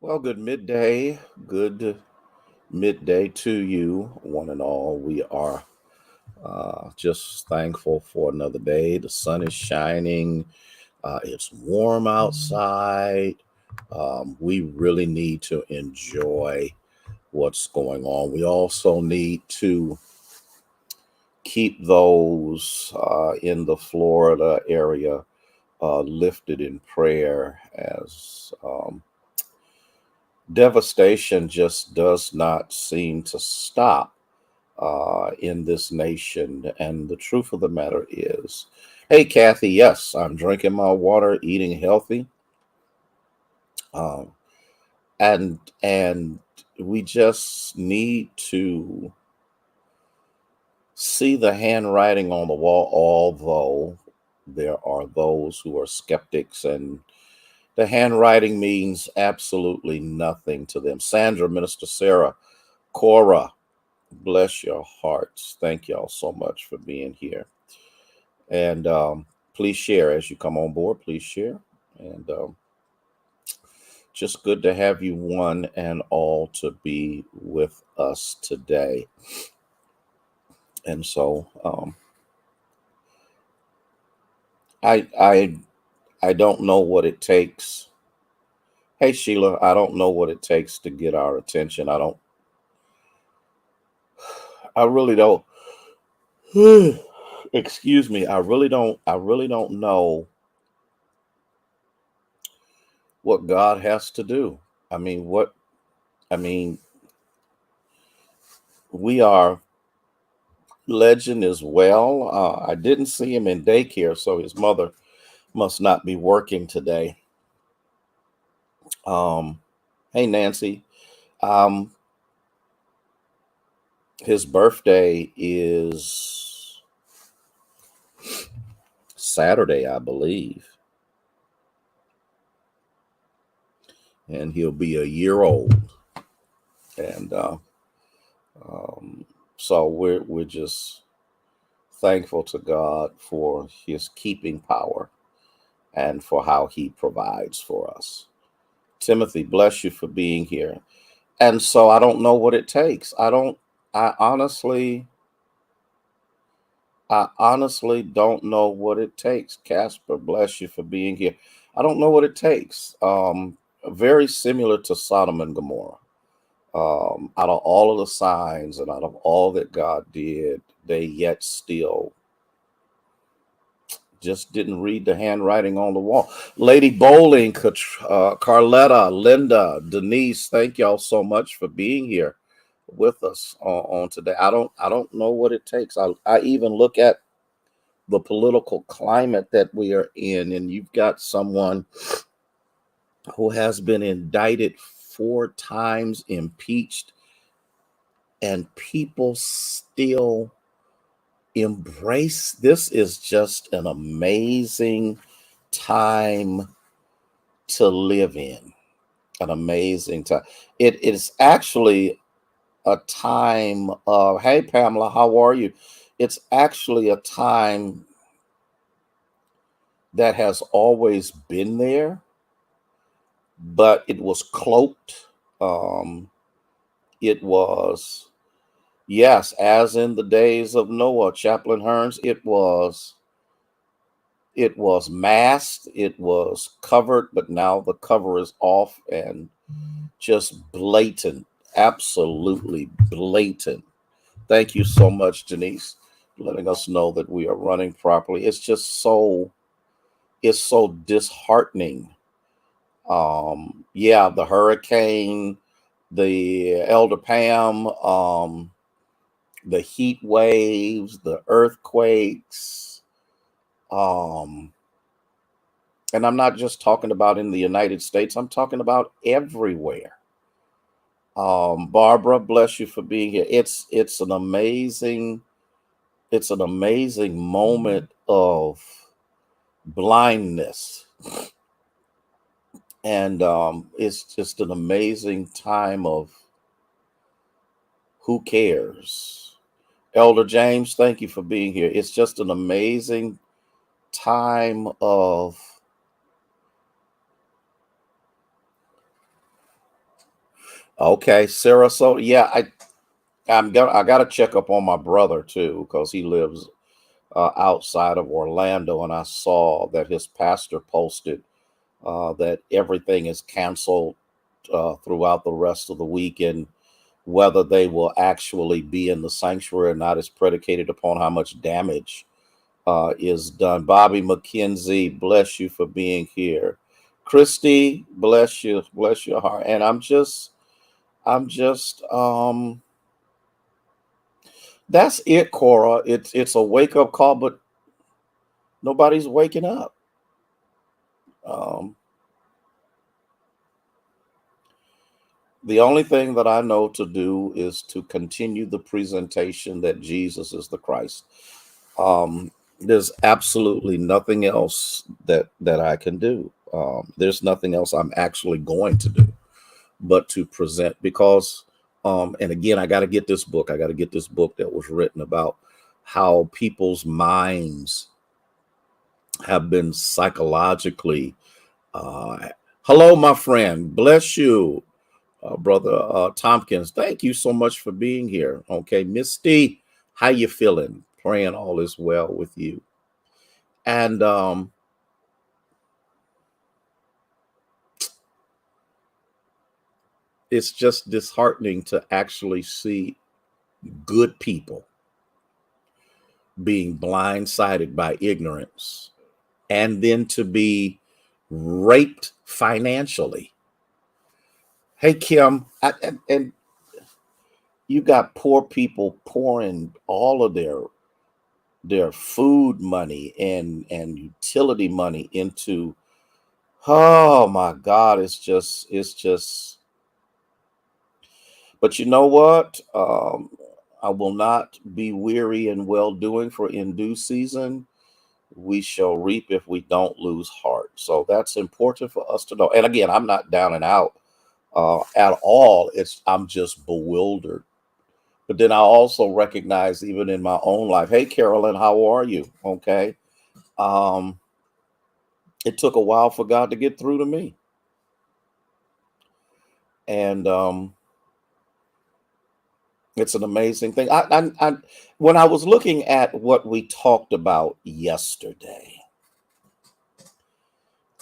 Well, good midday to you, one and all. We are just thankful for another day. The sun is shining, it's warm outside. We really need to enjoy what's going on. We also need to keep those in the Florida area lifted in prayer as devastation just does not seem to stop in this nation. And the truth of the matter is, hey, Kathy, yes, I'm drinking my water, eating healthy, um, and we just need to see the handwriting on the wall. Although there are those who are skeptics, and the handwriting means absolutely nothing to them. Sandra, Minister Sarah, Cora, bless your hearts. Thank y'all so much for being here. And please share as you come on board. Please share. And just good to have you one and all to be with us today. And so I I I don't know what it takes. Hey Sheila, I don't know what it takes to get our attention. I really don't excuse me. I really don't know what God has to do. I mean, what I mean, we are legend as well. I didn't see him in daycare, so his mother must not be working today. Um, hey, Nancy. Um, his birthday is Saturday, I believe, and he'll be a year old. And um, so we're just thankful to God for His keeping power and for how He provides for us. Timothy, bless you for being here. And so I don't know what it takes. I honestly I honestly don't know what it takes. Casper, bless you for being here. I don't know what it takes. Very similar to Sodom and Gomorrah. Out of all of the signs and out of all that God did, they yet still just didn't read the handwriting on the wall. Lady Bowling, Carletta, Linda, Denise, thank y'all so much for being here with us on today. I don't know what it takes. I even look at the political climate that we are in, and you've got someone who has been indicted 4 times, impeached, and people still embrace. This is just an amazing time to live in. An amazing time. It is actually a time of, hey, Pamela, how are you? It's actually a time that has always been there, but it was cloaked. Um, it was, yes, as in the days of Noah, Chaplain Hearns, it was masked, it was covered, but now the cover is off and just blatant, absolutely blatant. Thank you so much, Denise, letting us know that we are running properly. It's so disheartening. Yeah, the hurricane, the Elder Pam, the heat waves, the earthquakes, um, and I'm not just talking about in the United States. I'm talking about everywhere. Barbara, bless you for being here. It's an amazing moment of blindness, and it's just an amazing time of who cares. Elder James, thank you for being here. It's just an amazing time of Okay, Sarah. So yeah, I got to check up on my brother too because he lives outside of Orlando, and I saw that his pastor posted that everything is canceled throughout the rest of the week, and whether they will actually be in the sanctuary or not is predicated upon how much damage is done. Bobby McKenzie, bless you for being here. Christy, bless your heart. And I'm just, that's it, Cora. It's a wake up call, but nobody's waking up. Um, the only thing that I know to do is to continue the presentation that Jesus is the Christ. There's absolutely nothing else that I can do. There's nothing else I'm actually going to do but to present because and again I got to get this book. I got to get this book that was written about how people's minds have been psychologically hello my friend, bless you, brother Tompkins, thank you so much for being here. Okay, Misty, how you feeling? Praying all is well with you. And it's just disheartening to actually see good people being blindsided by ignorance and then to be raped financially. Hey, Kim, and you got poor people pouring all of their food money and utility money into, oh my God, it's just but you know what? I will not be weary in well doing, for in due season we shall reap if we don't lose heart. So that's important for us to know. And again, I'm not down and out at all. I'm just bewildered. But then I also recognize, even in my own life, hey Carolyn, how are you? Okay. Um, it took a while for God to get through to me. And it's an amazing thing. When I was looking at what we talked about yesterday,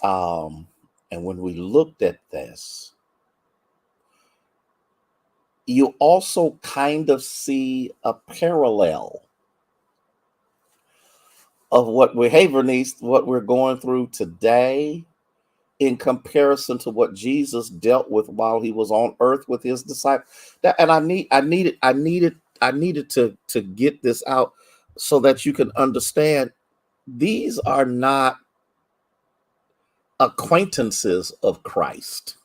um, and when we looked at this, you also kind of see a parallel of what we're, hey Vernice, what we're going through today in comparison to what Jesus dealt with while he was on earth with his disciples. And I needed to get this out so that you can understand these are not acquaintances of Christ.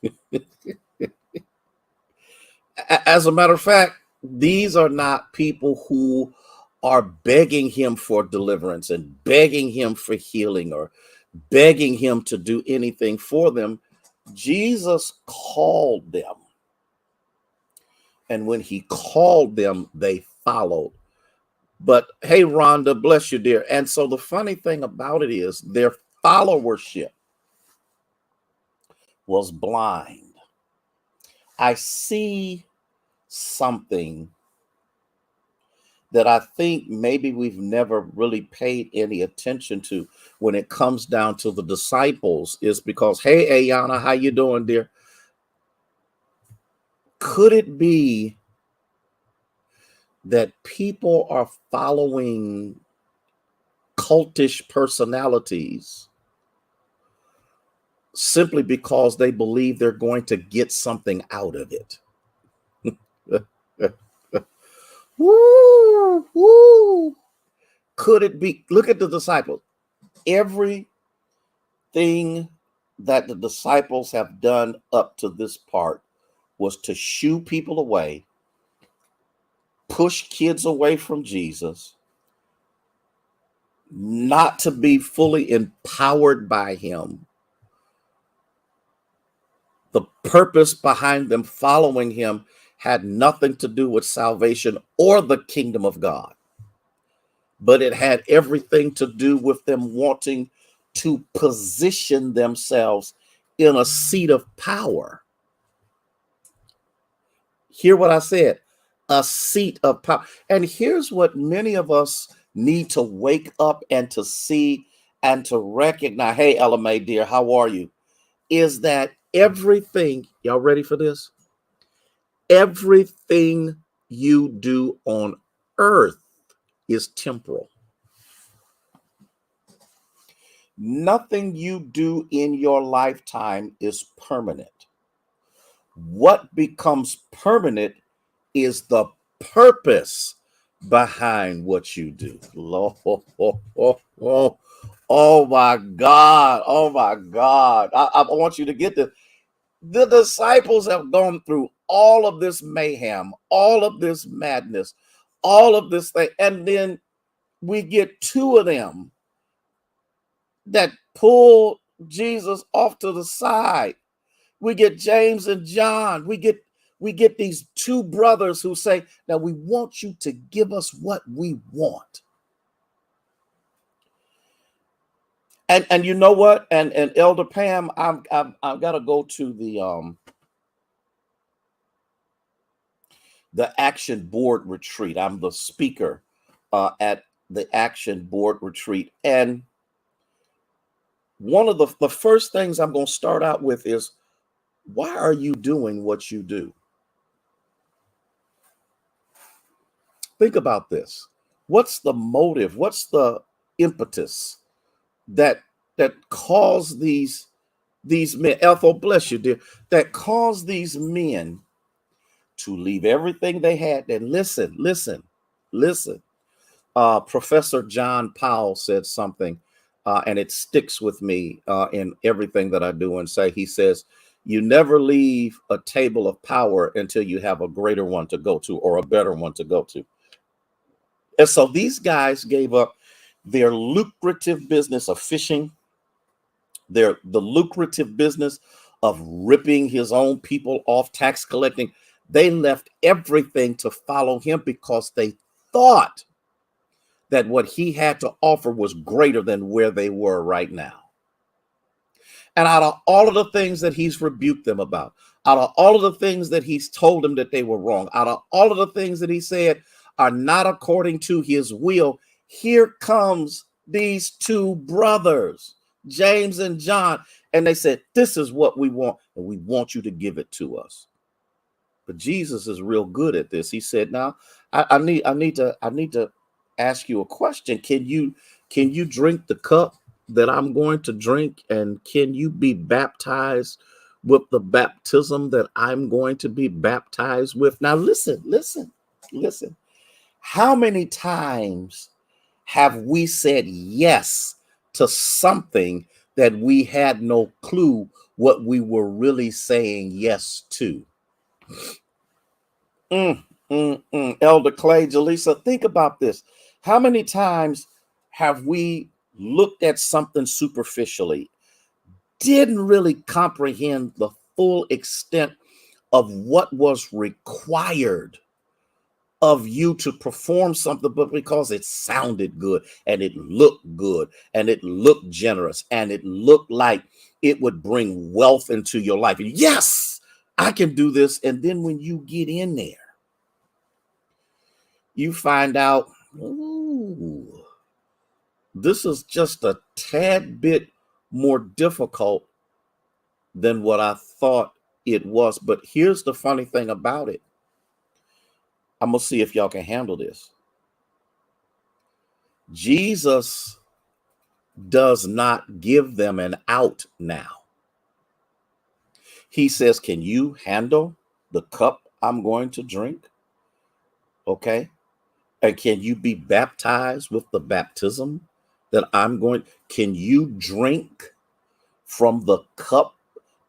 As a matter of fact, these are not people who are begging him for deliverance and begging him for healing or begging him to do anything for them. Jesus called them. And when he called them, they followed. But hey, Rhonda, bless you, dear. And so the funny thing about it is their followership was blind. I see something that I think maybe we've never really paid any attention to when it comes down to the disciples is because, hey, Ayana, how you doing, dear? Could it be that people are following cultish personalities simply because they believe they're going to get something out of it? Woo, woo. Could it be? Look at the disciples. Everything that the disciples have done up to this part was to shoo people away, push kids away from Jesus, not to be fully empowered by him. The purpose behind them following him had nothing to do with salvation or the kingdom of God, but it had everything to do with them wanting to position themselves in a seat of power. Hear what I said, a seat of power. And here's what many of us need to wake up and to see and to recognize. Hey, LMA, dear, how are you? Is that everything, y'all ready for this? Everything you do on earth is temporal. Nothing you do in your lifetime is permanent. What becomes permanent is the purpose behind what you do. Lord, oh my God. Oh my God. I want you to get this. The disciples have gone through all of this mayhem, all of this madness, all of this thing. And then we get two of them that pull Jesus off to the side. We get James and John. We get these two brothers who say, now we want you to give us what we want. And you know what? And Elder Pam, I've got to go to the Action Board retreat. I'm the speaker at the Action Board retreat. And one of the first things I'm going to start out with is, why are you doing what you do? Think about this. What's the motive? What's the impetus that caused these men? Ethel, bless you, dear. That caused these men to leave everything they had. And listen. Professor John Powell said something, and it sticks with me in everything that I do and say. He says, you never leave a table of power until you have a greater one to go to, or a better one to go to. And so these guys gave up their lucrative business of fishing, the lucrative business of ripping his own people off, tax collecting. They left everything to follow him because they thought that what he had to offer was greater than where they were right now. And out of all of the things that he's rebuked them about, out of all of the things that he's told them that they were wrong, out of all of the things that he said are not according to his will, here comes these two brothers, James and John, and they said, this is what we want, and we want you to give it to us. But Jesus is real good at this. He said, now I need to ask you a question. Can you drink the cup that I'm going to drink, and can you be baptized with the baptism that I'm going to be baptized with? Now listen. How many times have we said yes to something that we had no clue what we were really saying yes to? Elder Clay, Jaleesa, think about this. How many times have we looked at something superficially, didn't really comprehend the full extent of what was required of you to perform something, but because it sounded good and it looked good and it looked generous and it looked like it would bring wealth into your life? And yes, I can do this. And then when you get in there, you find out, ooh, this is just a tad bit more difficult than what I thought it was. But here's the funny thing about it. I'm going to see if y'all can handle this. Jesus does not give them an out now. He says, can you handle the cup I'm going to drink? Okay. And can you be baptized with the baptism that I'm going? Can you drink from the cup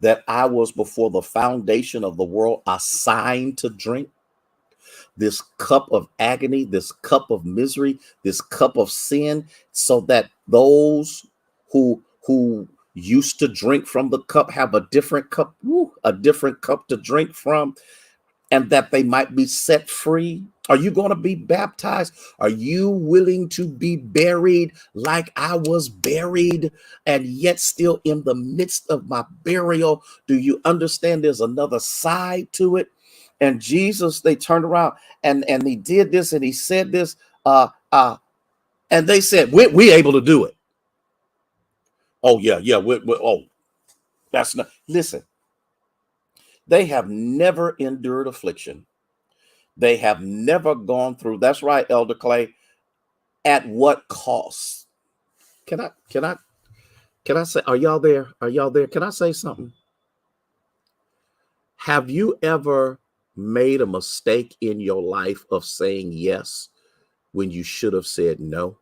that I was before the foundation of the world assigned to drink? This cup of agony, this cup of misery, this cup of sin, so that those who used to drink from the cup have a different cup to drink from, and that they might be set free. Are you going to be baptized? Are you willing to be buried like I was buried, and yet still in the midst of my burial? Do you understand there's another side to it? And Jesus, they turned around and he did this and he said this, and they said, we able to do it. Oh yeah, yeah. Oh, that's not. Listen, they have never endured affliction. They have never gone through. That's right, Elder Clay. At what cost? Can I say, are y'all there? Are y'all there? Can I say something? Have you ever made a mistake in your life of saying yes when you should have said no?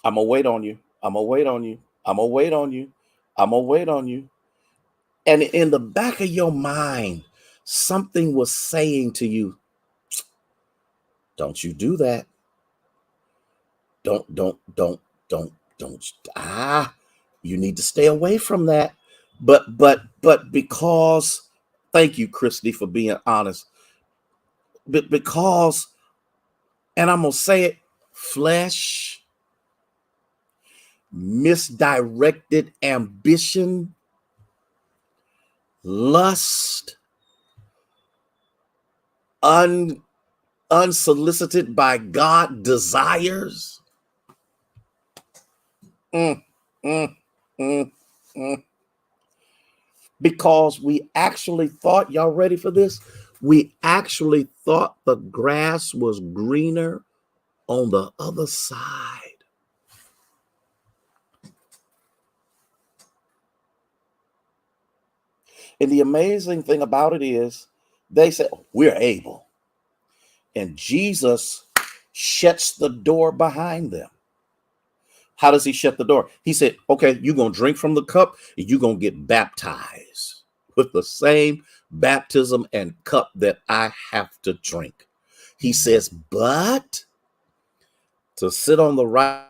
I'm gonna wait on you. I'm gonna wait on you. I'm gonna wait on you. I'm gonna wait on you. And in the back of your mind, something was saying to you, don't you do that. Don't. You need to stay away from that. But because, thank you, Christy, for being honest. But because, and I'm gonna say it, flesh, misdirected ambition, lust, unsolicited by God desires. Mm, mm, mm, mm. Because we actually thought, y'all ready for this? We actually thought the grass was greener on the other side. And the amazing thing about it is they said, we're able. And Jesus shuts the door behind them. How does he shut the door? He said, okay, you're going to drink from the cup and you're going to get baptized with the same baptism and cup that I have to drink. He says, but to sit on the right,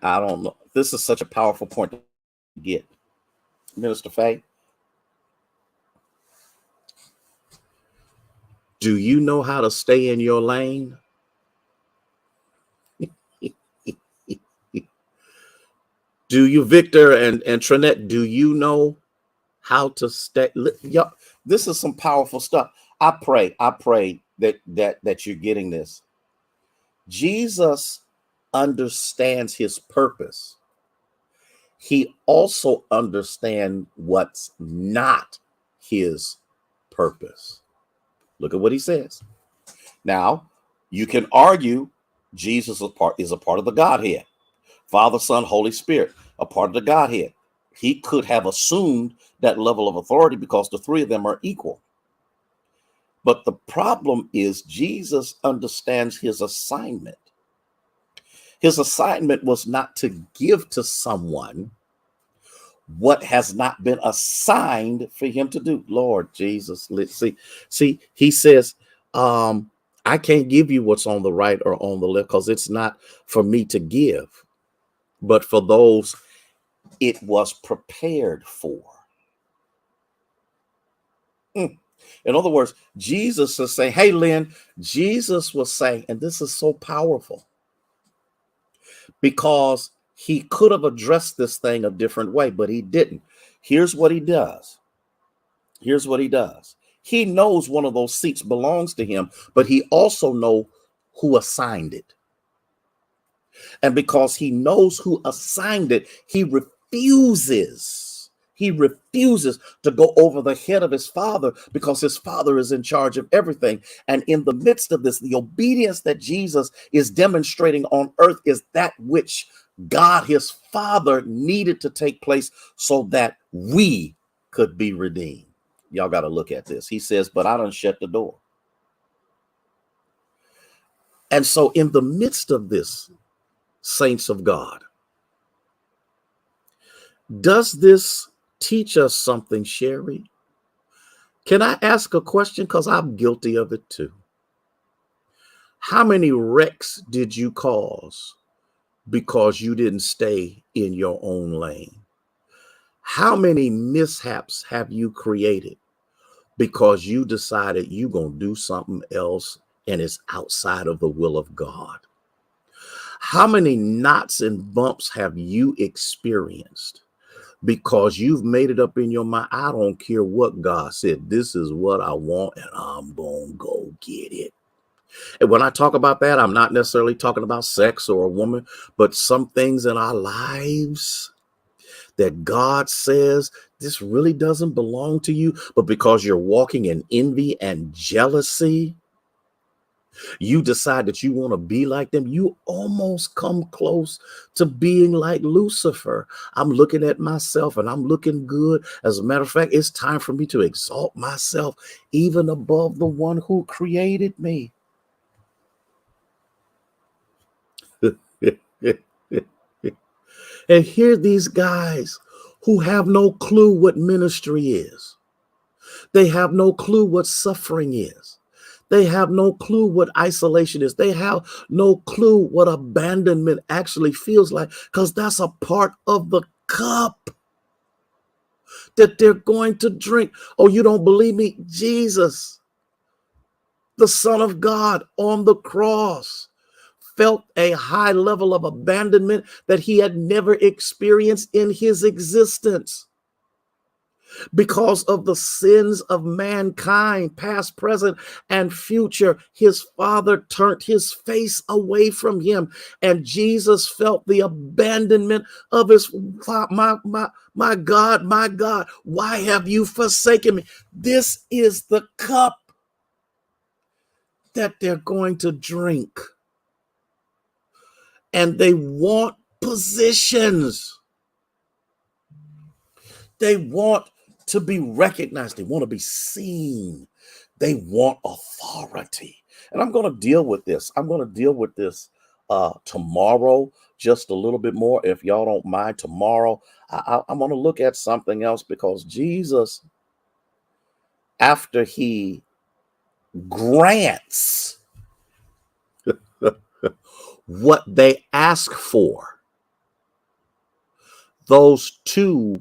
I don't know. This is such a powerful point to get. Minister Faye, do you know how to stay in your lane? Do you, Victor and Trinette, do you know how to stay? Y'all, this is some powerful stuff. I pray that you're getting this. Jesus understands his purpose. He also understands what's not his purpose. Look at what he says. Now, you can argue Jesus is a part of the Godhead. Father, Son, Holy Spirit, a part of the Godhead. He could have assumed that level of authority because the three of them are equal. But the problem is Jesus understands his assignment. His assignment was not to give to someone what has not been assigned for him to do. Lord Jesus, let's see, he says, I can't give you what's on the right or on the left because it's not for me to give, but for those it was prepared for. In other words, Jesus is saying, hey, Lynn, Jesus was saying, and this is so powerful because he could have addressed this thing a different way, but he didn't. Here's what he does. Here's what he does. He knows one of those seats belongs to him, but he also knows who assigned it. And because he knows who assigned it, he refuses to go over the head of his father because his father is in charge of everything. And in the midst of this, the obedience that Jesus is demonstrating on earth is that which God, his father, needed to take place so that we could be redeemed. Y'all got to look at this. He says, but I done shut the door. And so in the midst of this, saints of God, does this teach us something, Sherry? Can I ask a question? Because I'm guilty of it too. How many wrecks did you cause because you didn't stay in your own lane? How many mishaps have you created because you decided you're going to do something else and it's outside of the will of God? How many knots and bumps have you experienced because you've made it up in your mind? I don't care what God said. This is what I want, and I'm going to go get it. And when I talk about that, I'm not necessarily talking about sex or a woman, but some things in our lives that God says this really doesn't belong to you, but because you're walking in envy and jealousy, you decide that you want to be like them. You almost come close to being like Lucifer. I'm looking at myself and I'm looking good. As a matter of fact, it's time for me to exalt myself even above the one who created me. And here these guys who have no clue what ministry is. They have no clue what suffering is. They have no clue what isolation is. They have no clue what abandonment actually feels like, because that's a part of the cup that they're going to drink. Oh, you don't believe me? Jesus, the Son of God on the cross, felt a high level of abandonment that he had never experienced in his existence. Because of the sins of mankind, past, present, and future, his father turned his face away from him, and Jesus felt the abandonment of his my God, why have you forsaken me? This is the cup that they're going to drink, and they want positions. They want to be recognized. They want to be seen. They want authority. And I'm going to deal with this. I'm going to deal with this tomorrow just a little bit more. If y'all don't mind, tomorrow, I'm going to look at something else, because Jesus, after he grants what they ask for, those two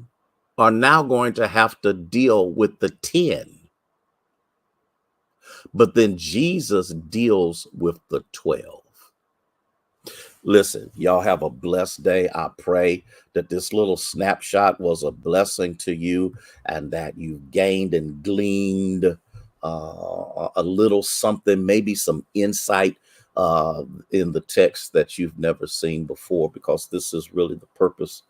are now going to have to deal with the 10. But then Jesus deals with the 12. Listen, y'all have a blessed day. I pray that this little snapshot was a blessing to you, and that you gained and gleaned a little something, maybe some insight in the text that you've never seen before, because this is really the purpose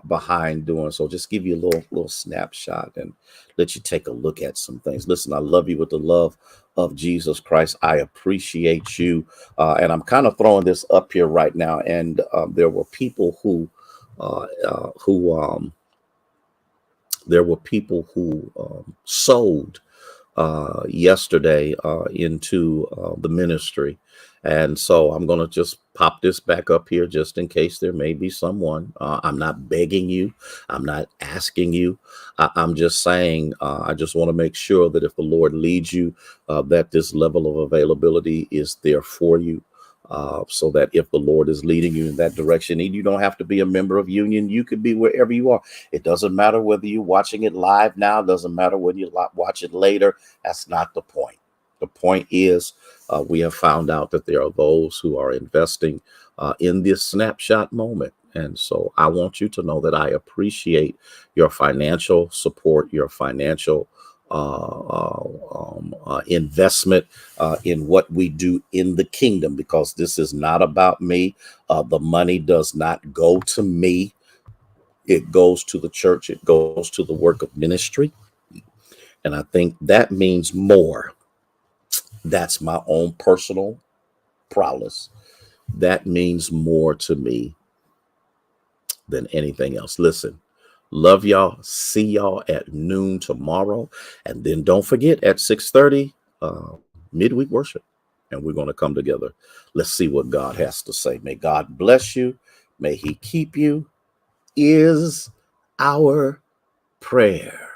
behind doing so. Just give you a little snapshot and let you take a look at some things. Listen, I love you with the love of Jesus Christ. I appreciate you, and I'm kind of throwing this up here right now. And there were people who sold yesterday into the ministry. And so I'm going to just pop this back up here just in case there may be someone. I'm not begging you. I'm not asking you. I'm just saying, I just want to make sure that if the Lord leads you, that this level of availability is there for you. So that if the Lord is leading you in that direction, and you don't have to be a member of Union, you could be wherever you are. It doesn't matter whether you're watching it live now. It doesn't matter whether you watch it later. That's not the point. The point is, we have found out that there are those who are investing in this snapshot moment. And so I want you to know that I appreciate your financial support, your financial investment in what we do in the kingdom, because this is not about me. The money does not go to me. It goes to the church. It goes to the work of ministry. And I think that means more. That's my own personal prowess. That means more to me than anything else. Listen, love y'all. See y'all at noon tomorrow. And then don't forget at 6:30, midweek worship. And we're going to come together. Let's see what God has to say. May God bless you. May he keep you, is our prayer.